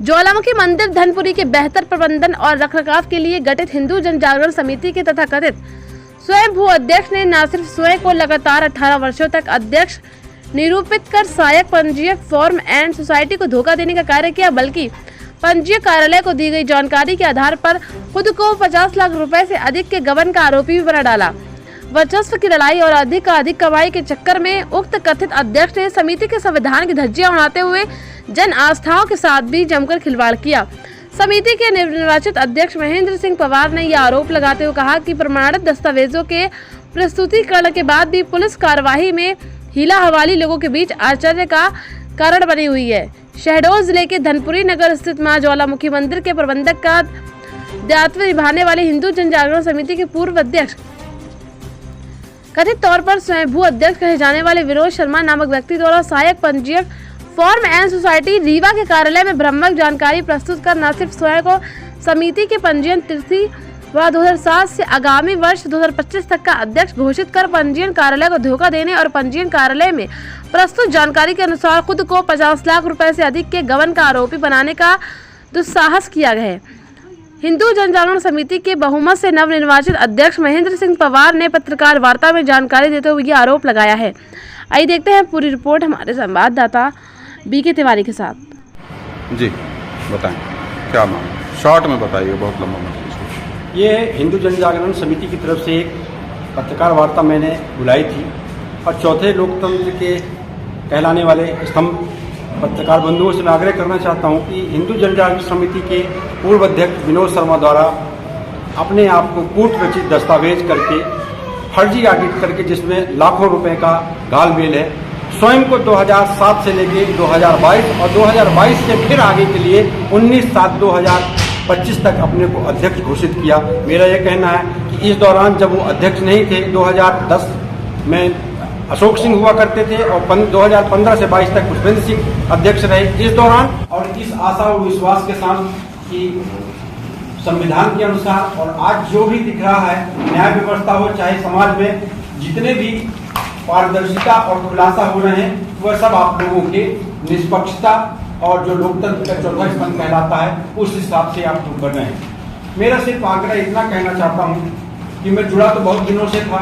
ज्वालामुखी मंदिर धनपुरी के बेहतर प्रबंधन और रखरखाव के लिए गठित हिंदू जन जागरण समिति के तथाकथित स्वयं भू अध्यक्ष ने न सिर्फ स्वयं को लगातार 18 वर्षों तक अध्यक्ष निरूपित कर सहायक पंजीयक फॉर्म एंड सोसाइटी को धोखा देने का कार्य किया, बल्कि पंजीयक कार्यालय को दी गई जानकारी के आधार पर खुद को 50 लाख रुपए से अधिक के गबन का आरोपी भी बना डाला। वर्चस्व की लड़ाई और अधिक कमाई के चक्कर में उक्त कथित अध्यक्ष ने समिति के संविधान की धज्जियां उड़ाते हुए जन आस्थाओं के साथ भी जमकर खिलवाड़ किया। समिति के निर्वाचित अध्यक्ष महेंद्र सिंह पवार ने यह आरोप लगाते हुए कहा कि प्रमाणित दस्तावेजों के प्रस्तुतिकरण के बाद भी पुलिस कार्यवाही में हीला हवाली लोगों के बीच आश्चर्य का कारण बनी हुई है। शहडोल जिले के धनपुरी नगर स्थित मां ज्वालामुखी मंदिर के प्रबंधक का दायित्व निभाने वाले हिंदू जन जागरण समिति के पूर्व अध्यक्ष कथित तौर पर स्वयंभू अध्यक्ष कहे जाने वाले विनोद शर्मा नामक व्यक्ति द्वारा सहायक पंजीयक फॉर्म एंड सोसाइटी रीवा के कार्यालय में भ्रामक जानकारी प्रस्तुत कर न सिर्फ स्वयं को समिति के पंजीयन तिथि व 2007 से आगामी वर्ष 2025 तक का अध्यक्ष घोषित कर पंजीयन कार्यालय को धोखा देने और पंजीयन कार्यालय में प्रस्तुत जानकारी के अनुसार खुद को 50 लाख रुपए से अधिक के गबन का आरोपी बनाने का दुस्साहस किया गया है। हिंदू जन जागरण समिति के बहुमत से नवनिर्वाचित अध्यक्ष महेंद्र सिंह पवार ने पत्रकार वार्ता में जानकारी देते हुए यह आरोप लगाया है। आइए देखते हैं पूरी रिपोर्ट हमारे संवाददाता बीके तिवारी के साथ। जी बताएं क्या मामला, शॉर्ट में बताइए, बहुत लंबा मतलब। ये हिंदू जन जागरण समिति की तरफ से एक पत्रकार वार्ता मैंने बुलाई थी और चौथे लोकतंत्र के कहलाने वाले स्तंभ पत्रकार बंधुओं से मैं आग्रह करना चाहता हूं कि हिंदू जन जागरण समिति के पूर्व अध्यक्ष विनोद शर्मा द्वारा अपने आप को कूट रचित दस्तावेज करके फर्जी ऑडिट करके जिसमें लाखों रुपए का गालमेल है, स्वयं को 2007 से लेके 2022 और 2022 से फिर आगे के लिए 19/7/2025 तक अपने को अध्यक्ष घोषित किया। मेरा यह कहना है कि इस दौरान जब वो अध्यक्ष नहीं थे, 2010 में अशोक सिंह हुआ करते थे और 2015 से 22 तक पुष्पेंद्र सिंह अध्यक्ष रहे। इस दौरान और इस आशा और विश्वास के साथ कि संविधान के अनुसार और आज जो भी दिख रहा है, न्याय व्यवस्था हो चाहे समाज में जितने भी पारदर्शिता और खुलासा हो रहे हैं, वह सब आप लोगों के निष्पक्षता और जो लोकतंत्र का चौथा स्तंभ कहलाता है उस हिसाब से आप लोग कर रहे हैं। मेरा सिर्फ आग्रह इतना कहना चाहता हूँ कि मैं जुड़ा तो बहुत दिनों से था,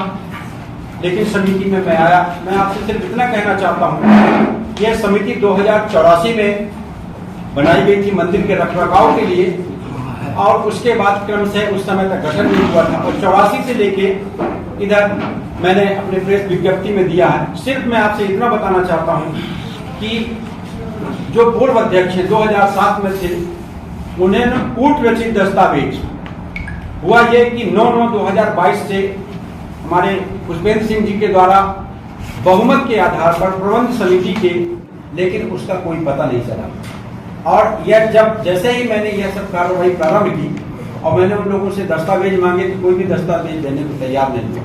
लेकिन समिति में मैं आया। मैं आपसे सिर्फ इतना कहना चाहता हूँ, यह समिति 2084 में बनाई गई थी मंदिर के रखरखाव के लिए और उसके बाद क्रम से उस समय तक गठन नहीं हुआ था और 84 से लेके इधर मैंने अपने प्रेस विज्ञप्ति में दिया है। सिर्फ मैं आपसे इतना बताना चाहता हूँ कि जो पूर्व अध्यक्ष 2007 में थे, उन्हें कूट रचित दस्तावेज हुआ ये कि 9/9/2022 से हमारे पुष्पेंद्र सिंह जी के द्वारा बहुमत के आधार पर प्रबंध समिति के, लेकिन उसका कोई पता नहीं चला। और यह जब जैसे ही मैंने यह सब कार्रवाई प्रारंभ की और मैंने उन लोगों से दस्तावेज मांगे तो कोई भी दस्तावेज देने को तैयार नहीं हुआ,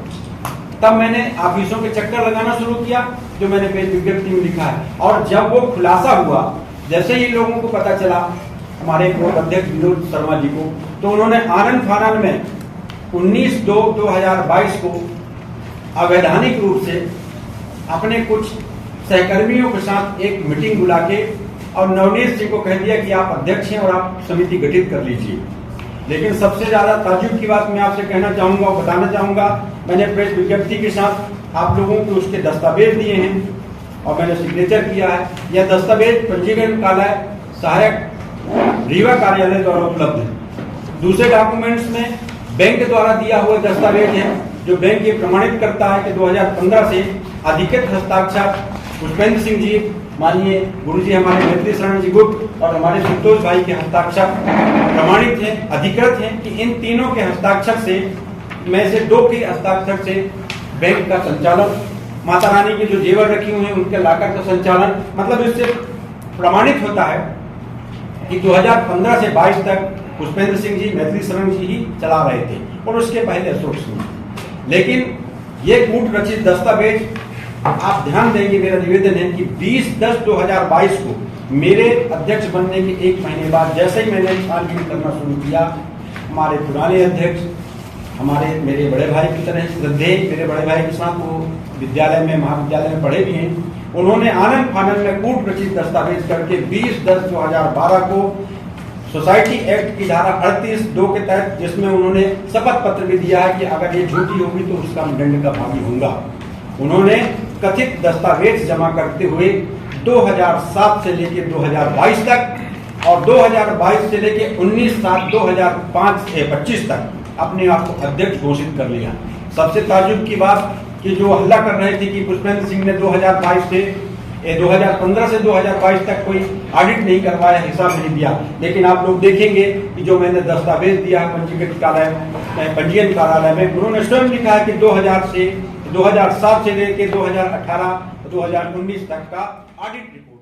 तब मैंने ऑफिसों के चक्कर लगाना शुरू किया जो मैंने पेज विज्ञप्ति में लिखा है। और जब वो खुलासा हुआ, जैसे ही लोगों को पता चला हमारे पूर्व अध्यक्ष विनोद शर्मा जी को, तो उन्होंने आनंद फानन में 19/2/2022 को अवैधानिक रूप से अपने कुछ सहकर्मियों के साथ एक मीटिंग बुला के और नवनीत सिंह को कह दिया कि आप अध्यक्ष हैं और आप समिति गठित कर लीजिए। लेकिन सबसे ज्यादा ताज्जुब की बात मैं आपसे कहना चाहूंगा और बताना चाहूंगा, मैंने प्रेस विज्ञप्ति के साथ आप लोगों को उसके दस्तावेज दिए हैं और मैंने सिग्नेचर किया है। यह दस्तावेज पंजीकरण कार्यालय सहायक रीवा कार्यालय द्वारा उपलब्ध है। दूसरे डॉक्यूमेंट्स में बैंक द्वारा दिया हुआ दस्तावेज है जो बैंक ये प्रमाणित करता है कि 2015 से अधिकृत हस्ताक्षर पुष्पेंद्र सिंह जी, माननीय गुरुजी हमारे मैत्री शरण जी गुप्त और हमारे संतोष भाई के हस्ताक्षर प्रमाणित हैं, अधिकृत हैं कि इन तीनों के हस्ताक्षर से में से 2 के हस्ताक्षर से बैंक का संचालन, माता रानी की जो जेवर रखी हुई है उनके लाकर का संचालन, मतलब इससे प्रमाणित होता है कि 2015 से 22 तक पुष्पेंद्र सिंह जी, मैत्री शरण जी ही चला रहे थे और उसके पहले अशोक सिंह। लेकिन ये कूट रचित दस्तावेज आप ध्यान देंगे, मेरा निवेदन है कि 20/10/2022 को मेरे अध्यक्ष बनने के 1 महीने बाद जैसे ही मैंने छानबीन करना शुरू किया, हमारे पुराने अध्यक्ष, हमारे मेरे बड़े भाई की तरह श्रद्धेय मेरे बड़े भाई के साथ वो विद्यालय में महाविद्यालय में पढ़े भी हैं, उन्होंने आनंद फानन में कूट रचित दस्तावेज करके 20/10/2012 को सोसाइटी एक्ट की धारा 38(2) के तहत, जिसमें उन्होंने शपथ पत्र भी दिया है कि अगर ये झूठी होगी तो उसका दंड का भागी होगा। उन्होंने कथित दस्तावेज जमा करते हुए 2007 से लेकर 2022 तक और 2022 से लेकर 19/7/2025 तक अपने आप को अध्यक्ष घोषित कर लिया। सबसे ताज्जुब की बात कि जो हल्ला कर रहे थे कि पुष्पेंद्र सिंह ने 2015 से 2022 तक कोई ऑडिट नहीं करवाया, हिसाब नहीं दिया, लेकिन आप लोग देखेंगे कि जो मैंने दस्तावेज दिया है पंजीयन कार्यालय में, उन्होंने स्वयं लिखा है कि 2007 से लेकर 2018-2019 तक का ऑडिट रिपोर्ट।